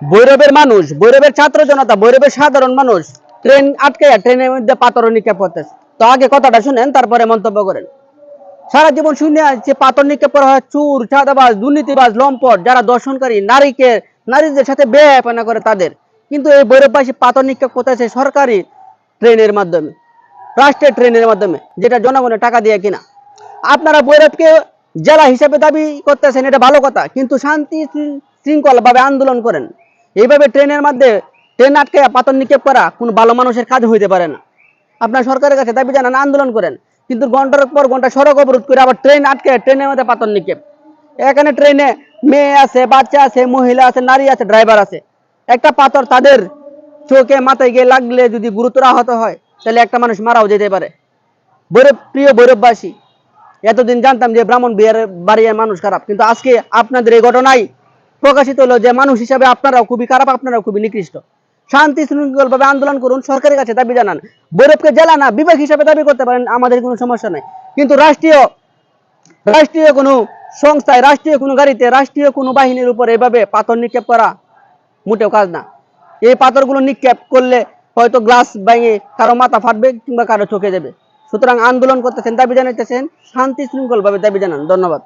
ভৈরবের মানুষ, ভৈরবের ছাত্র জনতা, ভৈরবের সাধারণ মানুষ ট্রেন আটকে ট্রেনের মধ্যে পাথর নিক্ষেপ করতেছে। তো আগে কথাটা শুনেন, তারপরে মন্তব্য করেন। সারা জীবন শুনে যে পাথর নিক্ষেপ করা হয় চুর, চাঁদাবাজ, দুর্নীতিবাজ, লম্পট, যারা দর্শনকারী, নারীদের সাথে বেহায়াপনা করে তাদের। কিন্তু এই ভৈরববাসী পাথর নিক্ষেপ করতেছে সরকারি ট্রেনের মাধ্যমে, রাষ্ট্রের ট্রেনের মাধ্যমে, যেটা জনগণের টাকা দিয়ে কিনা। আপনারা ভৈরবকে জেলা হিসেবে দাবি করতেছেন, এটা ভালো কথা, কিন্তু শান্তি শৃঙ্খলা ভাবে আন্দোলন করেন। এইভাবে ট্রেনের মধ্যে ট্রেন আটকে পাথর নিক্ষেপ করা কোনো ভালো মানুষের কাজ হইতে পারে না। আপনার সরকারের কাছে দাবি জানান, আন্দোলন করেন, কিন্তু ঘন্টার পর ঘন্টা সড়ক অবরোধ করে আবার ট্রেন আটকে ট্রেনের মধ্যে পাথর নিক্ষেপ। এখানে ট্রেনে মেয়ে আছে, বাচ্চা আছে, মহিলা আছে, নারী আছে, ড্রাইভার আছে। একটা পাথর তাদের চোখে মাথায় গিয়ে লাগলে যদি গুরুতর আহত হয়, তাহলে একটা মানুষ মারাও যেতে পারে। প্রিয় ভৈরববাসী, এতদিন জানতাম যে ব্রাহ্মণবাড়িয়ার মানুষ খারাপ, কিন্তু আজকে আপনাদের এই ঘটনায় প্রকাশিত হলো যে মানুষ হিসাবে আপনারাও খুবই খারাপ, আপনারাও খুবই নিকৃষ্ট। শান্তি শৃঙ্খল ভাবে আন্দোলন করুন, সরকারের কাছে দাবি জানান। ভৈরবকে জেলা না বিভাগ হিসাবে দাবি করতে পারেন, আমাদের কোনো সমস্যা নাই। কিন্তু রাষ্ট্রীয় কোনো সংস্থায়, রাষ্ট্রীয় কোনো গাড়িতে, রাষ্ট্রীয় কোনো বাহিনীর উপর এভাবে পাথর নিক্ষেপ করা মোটেও কাজ না। এই পাথরগুলো নিক্ষেপ করলে হয়তো গ্লাস ভেঙে কারো মাথা ফাটবে কিংবা কারো চোখে যাবে। সুতরাং আন্দোলন করতেছেন, দাবি জানাইতেছেন, শান্তি শৃঙ্খল ভাবে দাবি জানান। ধন্যবাদ।